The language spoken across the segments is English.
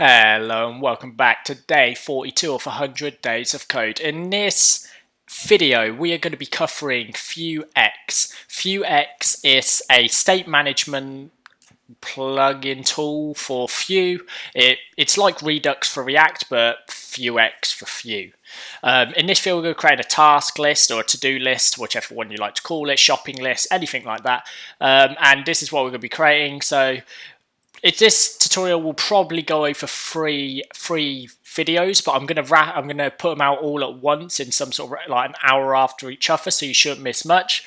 Hello and welcome back to day 42 of 100 Days of Code. In this video, we are going to be covering Vuex. Vuex is a state management plugin tool for Vue. It's like Redux for React, but Vuex for Vue. In this video, we're going to create a task list or a to-do list, whichever one you like to call it, shopping list, anything like that. And this is what we're going to be creating. So this tutorial will probably go over three videos, but I'm gonna put them out all at once in some sort of like an hour after each other, so you shouldn't miss much.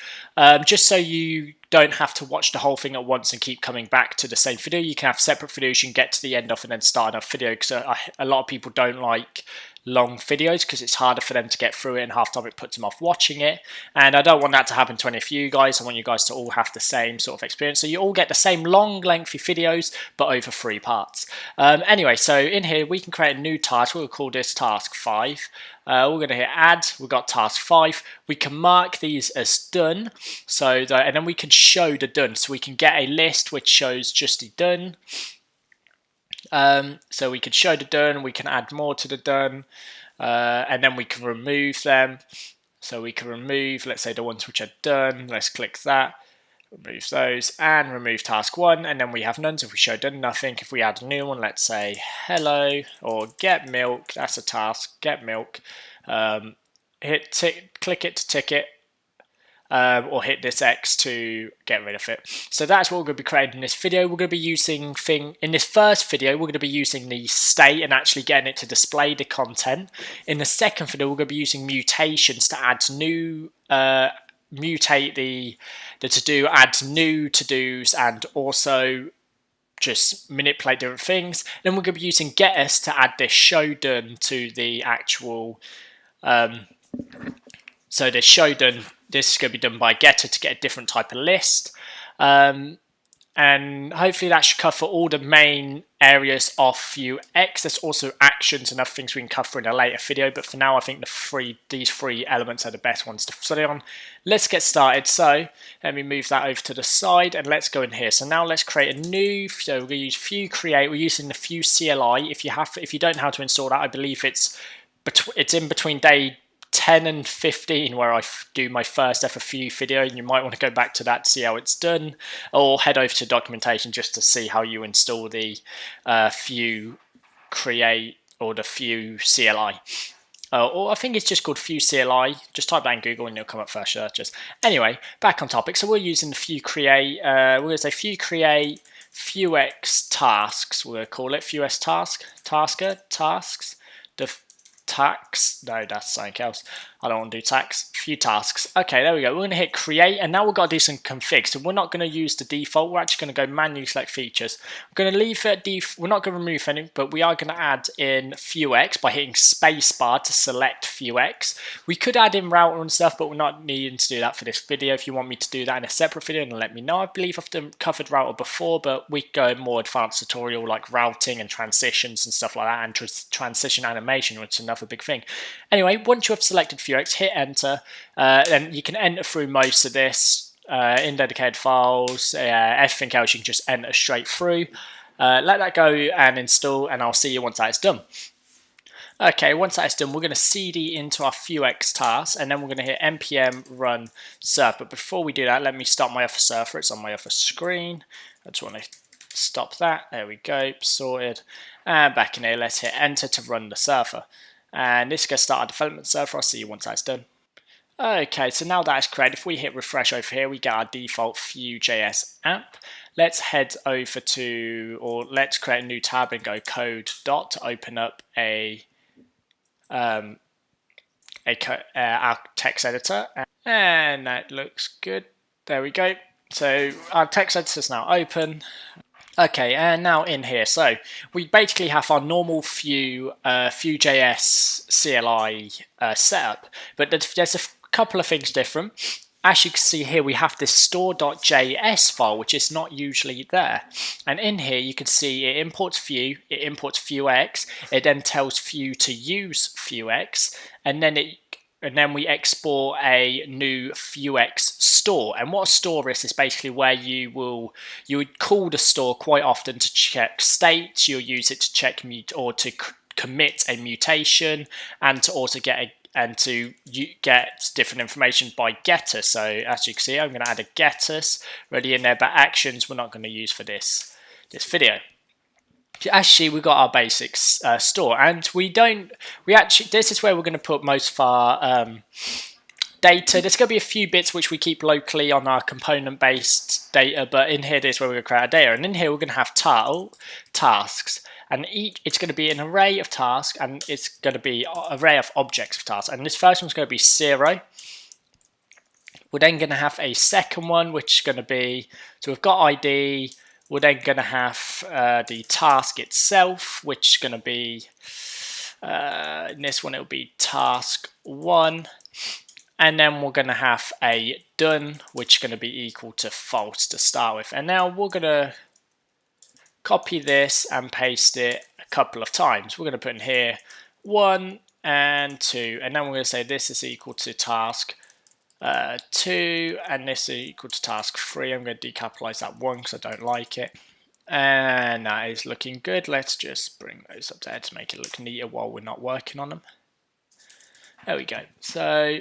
Just so you don't have to watch the whole thing at once and keep coming back to the same video. You can have separate videos you can get to the end of and then start another video, because a lot of people don't like long videos because it's harder for them to get through it, and half the time it puts them off watching it. And I don't want that to happen to any of you guys. I want you guys to all have the same sort of experience, so you all get the same long lengthy videos but over 3 parts. Anyway, so in here we can create a new task. We'll call this task 5. We're going to hit add. We've got task 5. We can mark these as done, and then we can show the done, so we can get a list which shows just the done. So we could show the done, we can add more to the done, and then we can remove them. So we can remove, let's say, the ones which are done. Let's click that, remove those, and remove task 1, and then we have none. So if we show done, nothing. If we add a new one, let's say hello or get milk, that's a task, get milk. Click it to tick it. Or hit this X to get rid of it. So that's what we're going to be creating in this video. We're going to be using in this first video, we're going to be using the state and actually getting it to display the content. In the second video, we're going to be using mutations to add new, mutate the to-do, add new to-dos, and also just manipulate different things. Then we're going to be using getters to add this show done to the actual, so the show done, this is going to be done by getter to get a different type of list. And hopefully that should cover all the main areas of Vuex. There's also actions and other things we can cover in a later video, but for now I think these three elements are the best ones to study on. Let's get started. So let me move that over to the side and let's go in here. So now let's create a new, so we're going to use Vue create. We're using the Vue CLI. If you don't know how to install that, I believe it's in between day 10 and 15 where I do my first ever Vue video, and you might want to go back to that to see how it's done, or head over to documentation just to see how you install the Vue create or the Vue CLI. Or I think it's just called Vue CLI. Just type that in Google and it'll come up first searches. Anyway, back on topic. So we're using the Vue create. We're going to say Vue create Vuex tasks. We're going to call it Vuex tasks. No, that's something else. I don't want to do tax. Few tasks. Okay, there we go. We're going to hit create, and now we've got to do some config. So we're not going to use the default. We're actually going to go manually select features. We're going to leave it we're not going to remove any, but we are going to add in Vuex by hitting spacebar to select Vuex. We could add in router and stuff, but we're not needing to do that for this video. If you want me to do that in a separate video, then let me know. I believe I've covered router before, but we go more advanced tutorial like routing and transitions and stuff like that, and transition animation, which is another big thing. Anyway, once you have selected Vuex, hit enter. Then you can enter through most of this in dedicated files. Everything else you can just enter straight through. Let that go and install, and I'll see you once that's done. Okay, once that's done, we're going to cd into our Vuex task, and then we're going to hit npm run server. But before we do that, let me start my other server. It's on my other screen. I just want to stop that. There we go, sorted. And back in here, let's hit enter to run the server. And this is going to start our development server. I'll see you once that's done. Okay, so now that's created, if we hit refresh over here, we get our default Vue JS app. Let's head over to, or let's create a new tab and go code dot to open up our text editor. And that looks good. There we go. So our text editor is now open. Okay, and now in here, so we basically have our normal Vue JS CLI setup, but there's a couple of things different. As you can see here, we have this store.js file, which is not usually there. And in here, you can see it imports Vue, it imports Vuex, it then tells Vue to use Vuex, and then it and then we export a new Vuex store. And what a store is basically where you would call the store quite often to check states. You'll use it to check to commit a mutation, and to also get different information by getter. So as you can see, I'm going to add a getters ready in there, but actions we're not going to use for this video. Actually, we've got our basic store, and this is where we're going to put most of our data. There's going to be a few bits which we keep locally on our component-based data, but in here, this is where we're going to create our data. And in here, we're going to have tasks, and it's going to be an array of tasks, and it's going to be an array of objects of tasks. And this first one's going to be 0. We're then going to have a second one, which is going to be, so we've got ID. We're then going to have the task itself, which is going to be, in this one, it'll be task 1. And then we're going to have a done, which is going to be equal to false to start with. And now we're going to copy this and paste it a couple of times. We're going to put in here 1 and 2. And then we're going to say this is equal to task 2, and this is equal to task 3. I'm going to decapitalize that 1 because I don't like it. And that is looking good. Let's just bring those up there to make it look neater while we're not working on them. There we go. So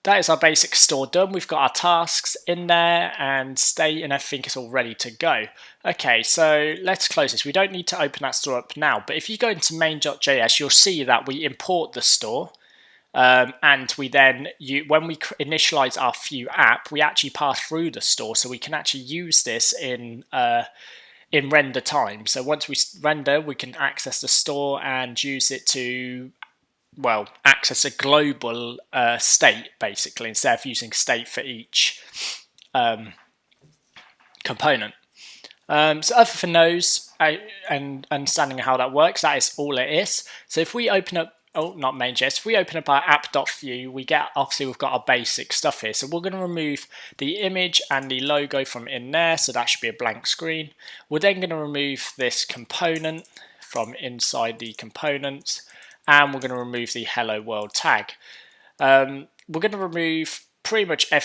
that is our basic store done. We've got our tasks in there and state, and I think it's all ready to go. Okay, so let's close this. We don't need to open that store up now, but if you go into main.js, you'll see that we import the store. And we then, when we initialize our Vue app, we actually pass through the store, so we can actually use this in render time. So once we render, we can access the store and use it to, well, access a global state, basically, instead of using state for each component. So other than those, and understanding how that works, that is all it is. So if we open up, not main.js, if we open up our app.vue, we've got our basic stuff here. So we're going to remove the image and the logo from in there, so that should be a blank screen. We're then going to remove this component from inside the components, and we're going to remove the hello world tag. We're going to remove pretty much we're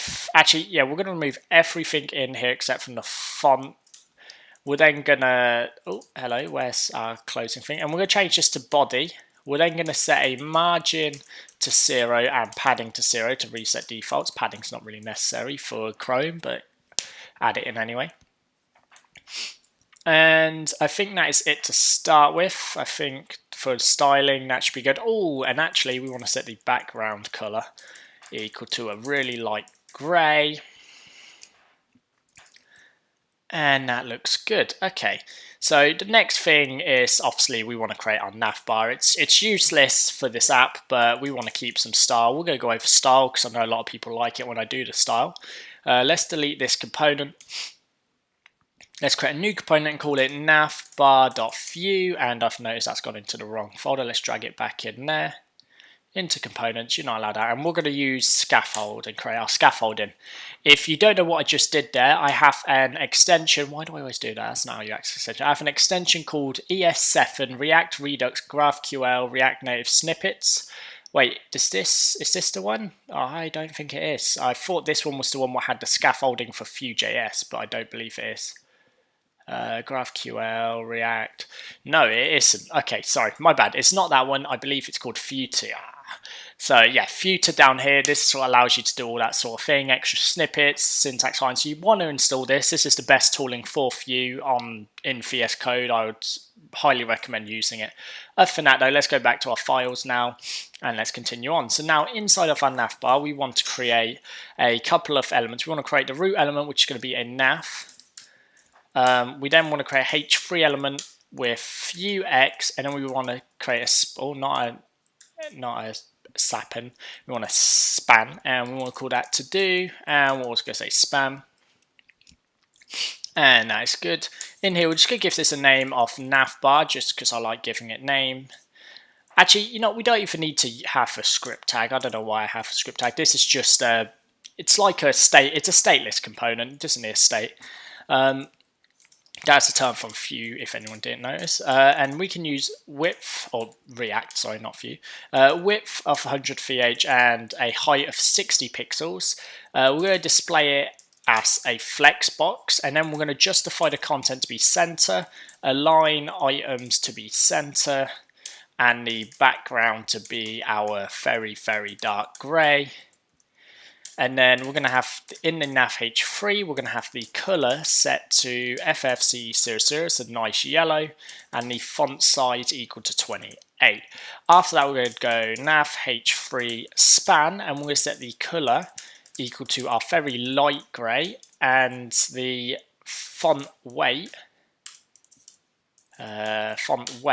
going to remove everything in here except from the font. We're then going to, where's our closing thing? And we're going to change this to body. We're then going to set a margin to 0 and padding to 0 to reset defaults. Padding's not really necessary for Chrome, but add it in anyway. And I think that is it to start with. I think for styling, that should be good. Oh, and actually, we want to set the background color equal to a really light gray. And that looks good. Okay, so the next thing is, obviously, we want to create our navbar. It's useless for this app, but we want to keep some style. We're going to go over style because I know a lot of people like it when I do the style. Let's delete this component. Let's create a new component and call it navbar.vue, and I've noticed that's gone into the wrong folder. Let's drag it back in there. Into components, you're not allowed that, and we're going to use scaffold and create our scaffolding. If you don't know what I just did there, I have an extension. Why do I always do that? That's not how you access extension. I have an extension called ES7 React Redux GraphQL React Native Snippets. Wait, is this the one? Oh, I don't think it is. I thought this one was the one that had the scaffolding for Vue JS, but I don't believe it is. GraphQL, React. No, it isn't. Okay, sorry, my bad. It's not that one. I believe it's called Future. So yeah, Future down here. This sort of allows you to do all that sort of thing, extra snippets, syntax fine. So you want to install this. This is the best tooling for Vue in VSCode. I would highly recommend using it. Other than that though, let's go back to our files now and let's continue on. So now inside of our navbar, we want to create a couple of elements. We want to create the root element, which is going to be a nav. We then want to create a h3 element with Vuex, and then we want to create not a sappin. We want a span, and we want to call that to do, and we're also going to say spam. And that is good. In here, we're just going to give this a name of navbar, just because I like giving it name. Actually, you know, we don't even need to have a script tag. I don't know why I have a script tag. This is just it's like a state. It's a stateless component. It doesn't need a state. That's a term from Vue, if anyone didn't notice. And we can use width, or React, sorry, not Vue, width of 100 VH and a height of 60 pixels. We're going to display it as a flex box, and then we're going to justify the content to be center, align items to be center, and the background to be our very, very dark gray. And then we're going to have, in the navh3, we're going to have the color set to FFC00, so nice yellow, and the font size equal to 28. After that, we're going to go navh3 span, and we're going to set the color equal to our very light gray, and the font weight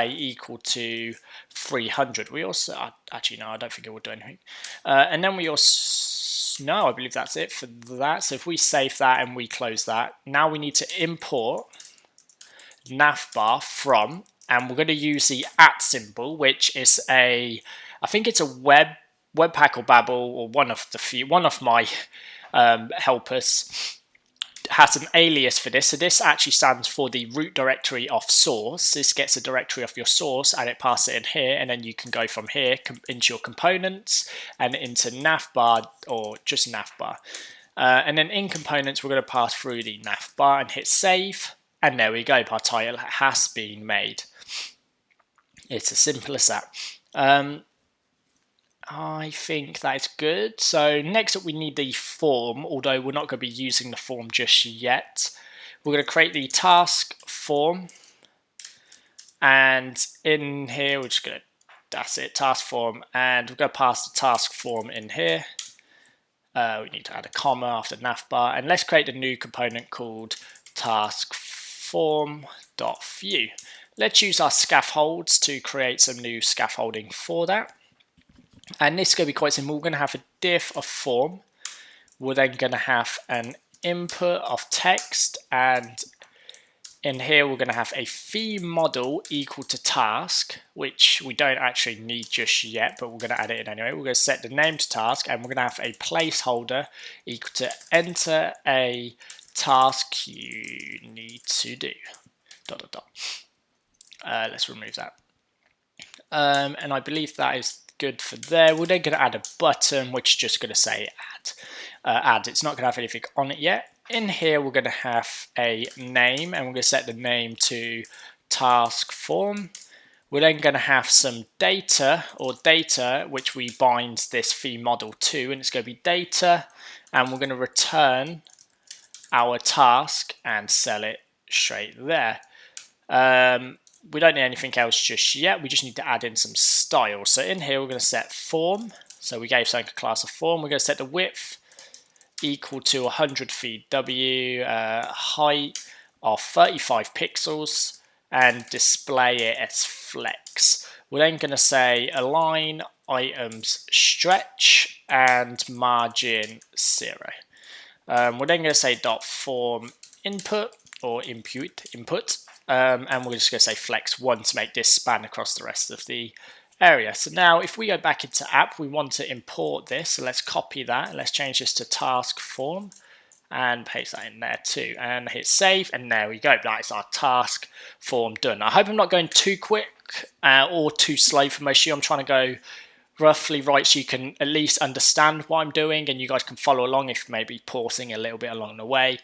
equal to 300. We also, actually no, I don't think it will do anything. And then we also, no, I believe that's it for that. So if we save that and we close that, now we need to import Navbar from, and we're going to use the @ symbol, which is I think it's a Webpack or Babel, or one of my helpers has an alias for this. So this actually stands for the root directory of source. This gets a directory of your source and it passes it in here, and then you can go from here into your components and into Navbar, or just Navbar. And then in components, we're going to pass through the Navbar and hit save. And there we go, our title has been made. It's as simple as that. I think that is good. So next up we need the form, although we're not going to be using the form just yet. We're going to create the task form, and in here we're just going to, that's it, task form, and we're going to pass the task form in here. We need to add a comma after navbar, and let's create a new component called task form.view. Let's use our scaffolds to create some new scaffolding for that. And this is going to be quite simple. We're going to have a div of form. We're then going to have an input of text, and in here we're going to have a fee model equal to task, which we don't actually need just yet, but we're going to add it in anyway. We're going to set the name to task, and we're going to have a placeholder equal to enter a task you need to do. ... Let's remove that. And I believe that is good for there. We're then going to add a button, which is just going to say add. It's not going to have anything on it yet. In here, we're going to have a name, and we're going to set the name to task form. We're then going to have some data, which we bind this fee model to, and it's going to be data, and we're going to return our task and sell it straight there. We don't need anything else just yet. We just need to add in some style. So in here, we're going to set form. So we gave something a class of form. We're going to set the width equal to 100 VW, height of 35 pixels, and display it as flex. We're then going to say align items stretch and margin 0. We're then going to say .form input or input. And we're just going to say flex 1 to make this span across the rest of the area. So now if we go back into app, we want to import this. So let's copy that. Let's change this to task form and paste that in there too. And hit save, and there we go. That is our task form done. I hope I'm not going too quick or too slow for most of you. I'm trying to go roughly right so you can at least understand what I'm doing, and you guys can follow along if maybe pausing a little bit along the way.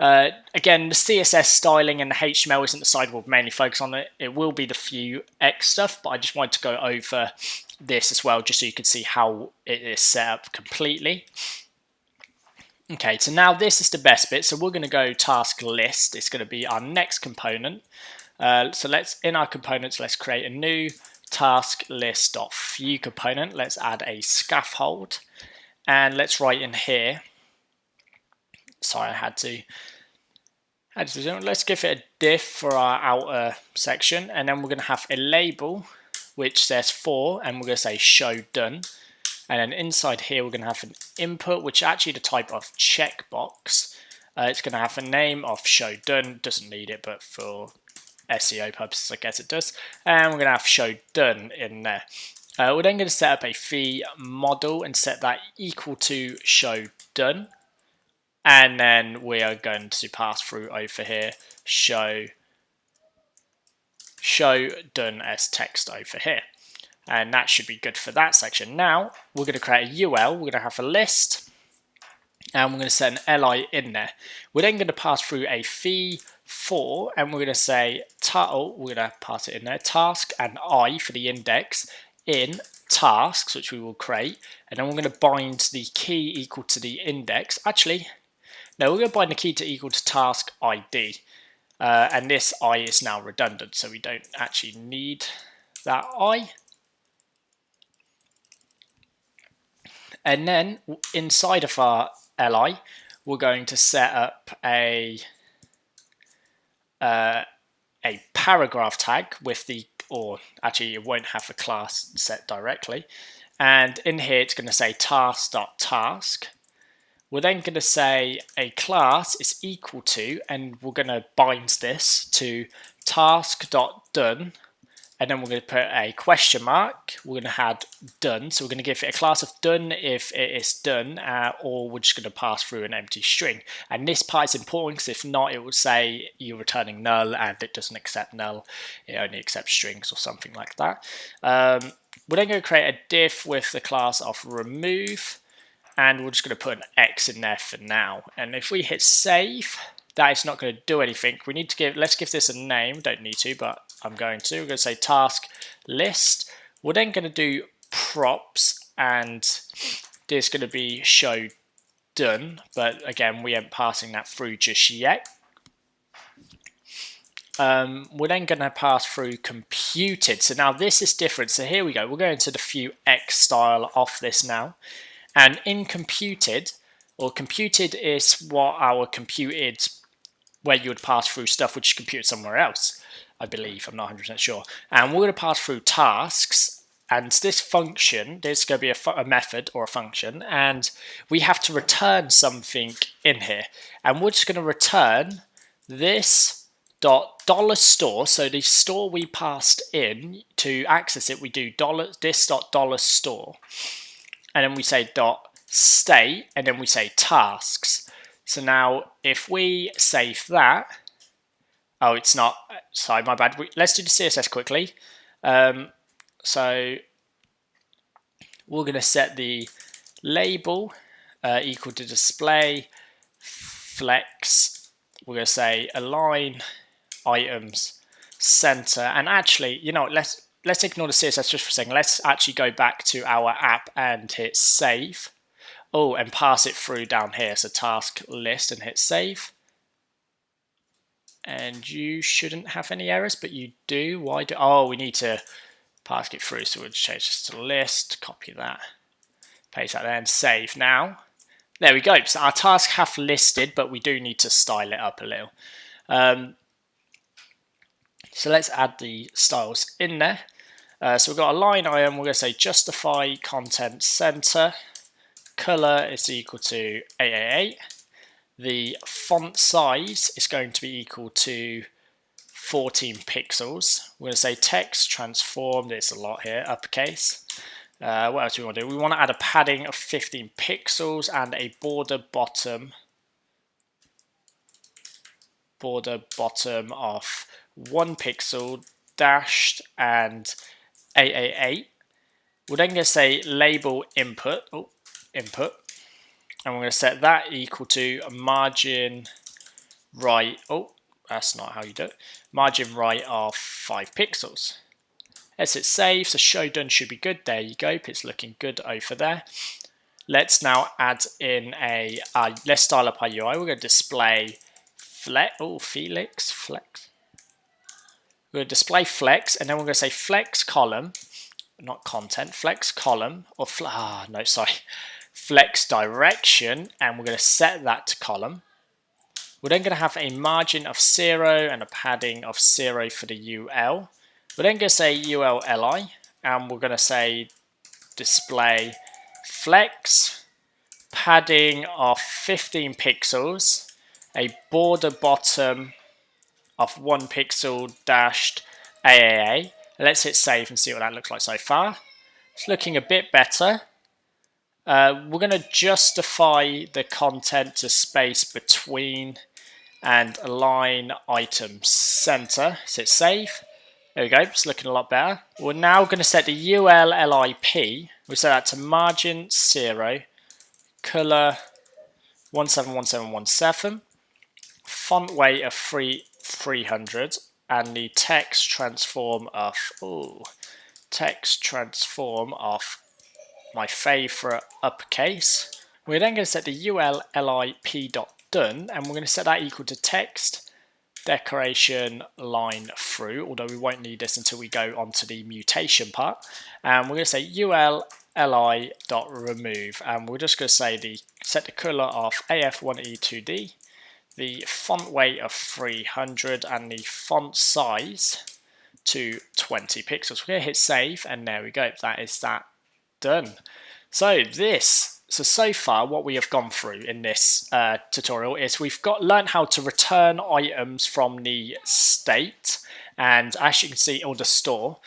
Again, the CSS styling and the HTML isn't the side we'll mainly focus on. It will be the Vuex stuff, but I just wanted to go over this as well, just so you can see how it is set up completely. Okay, so now this is the best bit. So we're going to go task list. It's going to be our next component. So let's, in our components, let's create a new task list.view component. Let's add a scaffold, and let's write in here. Sorry, I had to. Let's give it a div for our outer section, and then we're going to have a label which says for, and we're going to say show done. And then inside here, we're going to have an input, which is actually the type of checkbox. It's going to have a name of show done. Doesn't need it, but for SEO purposes, I guess it does. And we're going to have show done in there. We're then going to set up a fee model and set that equal to show done. And then we are going to pass through over here, show done as text over here. And that should be good for that section. Now, we're going to create a UL. We're going to have a list. And we're going to set an li in there. We're then going to pass through a fee for, and we're going to say, we're going to pass it in there, task and I for the index in tasks, which we will create. And then we're going to bind the key equal to the index. Actually, no, we're going to bind the key to equal to task ID. And this I is now redundant, so we don't actually need that I. And then inside of our li, we're going to set up a paragraph tag with the, or actually it won't have a class set directly. And in here it's going to say task.task. We're then going to say a class is equal to, and we're going to bind this to task.done. And then we're going to put a question mark. We're going to add done. So we're going to give it a class of done if it is done, or we're just going to pass through an empty string. And this part is important because if not, it will say you're returning null and it doesn't accept null. It only accepts strings or something like that. We're then going to create a div with the class of remove. And we're just going to put an X in there for now. And if we hit save, that is not going to do anything. We need to let's give this a name. Don't need to, but I'm going to. We're going to say task list. We're then going to do props, and there's going to be show done. But again, we aren't passing that through just yet. We're then going to pass through computed. So now this is different. So here we go. We're going to the Vuex style of this now. And in computed, or computed is what our computed, where you would pass through stuff which is computed somewhere else, I believe. I'm not 100% sure. And we're going to pass through tasks. And this function, there's going to be a method or a function. And we have to return something in here. And we're just going to return this $store. So the store we passed in, to access it, we do $store. And then we say .state, and then we say tasks. So now if we save that, oh, it's not, sorry, my bad. Let's do the CSS quickly. So we're going to set the label equal to display flex. We're going to say align items center. And actually, you know, let's ignore the CSS just for a second. Let's actually go back to our app and hit save. Oh, and pass it through down here. So task list and hit save. And you shouldn't have any errors, but you do. Why do? Oh, we need to pass it through. So we'll change this to list, copy that, paste that there, and save now. There we go. So our tasks have listed, but we do need to style it up a little. So let's add the styles in there. So we've got a line item. We're going to say justify content center. Color is equal to 888. The font size is going to be equal to 14 pixels. We're going to say text transform. There's a lot here, uppercase. What else do we want to do? We want to add a padding of 15 pixels and a border bottom of 1 pixel dashed and 888. We're then going to say label input, and we're going to set that equal to a margin right. Oh, that's not how you do it. Margin right of 5 pixels. Let's hit save. So show done should be good. There you go. It's looking good over there. Let's now add in let's style up our UI. We're going to display flex. We're going to display flex, and then we're going to say flex column, not content, flex column, or flex direction, and we're going to set that to column. We're then going to have a margin of 0 and a padding of 0 for the UL. We're then going to say UL li, and we're going to say display flex, padding of 15 pixels, a border bottom of 1 pixel dashed AAA. Let's hit save and see what that looks like so far. It's looking a bit better. We're going to justify the content to space between and align item center. So hit save. There we go, it's looking a lot better. We're now going to set the ULLIP. We set that to margin 0, color 171717, font weight of 300, and the text transform of my favorite uppercase. We're then going to set the ULLIP.done, and we're going to set that equal to text decoration line through, although we won't need this until we go on to the mutation part. And we're going to say ULLI.remove, and we're just going to say set the color of AF1E2D, the font weight of 300, and the font size to 20 pixels. We're going to hit save, and there we go. That is that done. So far what we have gone through in this tutorial is we've learned how to return items from the state, and as you can see, or the store,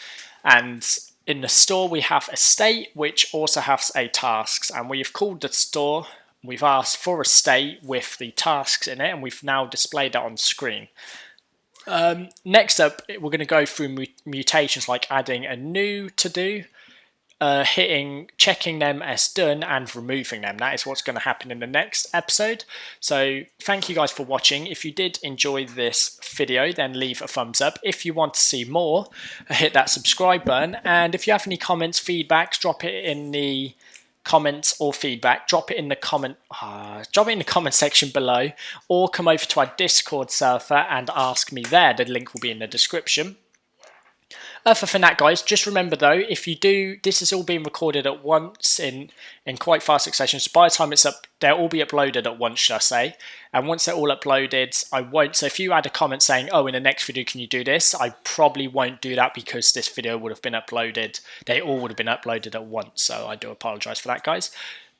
and in the store we have a state which also has a tasks, and we've called the store, we've asked for a state with the tasks in it, and we've now displayed that on screen. Next up, we're going to go through mutations like adding a new to do, checking them as done, and removing them. That is what's going to happen in the next episode. So thank you guys for watching. If you did enjoy this video, then leave a thumbs up. If you want to see more, hit that subscribe button. And if you have any comments, feedbacks, drop it in the comments or feedback. Drop it in the comment section below, or come over to our Discord server and ask me there. The link will be in the description. Other than that, guys, just remember though, if you do, this is all being recorded at once in quite fast succession. So by the time it's up, they'll all be uploaded at once, should I say. And once they're all uploaded, I won't. So if you add a comment saying, oh, in the next video, can you do this? I probably won't do that because this video would have been uploaded. They all would have been uploaded at once. So I do apologize for that, guys.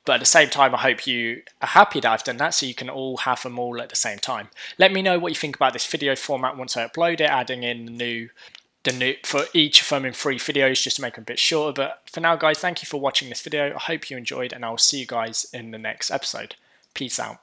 But at the same time, I hope you are happy that I've done that, so you can all have them all at the same time. Let me know what you think about this video format once I upload it, adding in the new for each of them in 3 videos just to make them a bit shorter. But for now, guys, thank you for watching this video. I hope you enjoyed, and I'll see you guys in the next episode. Peace out.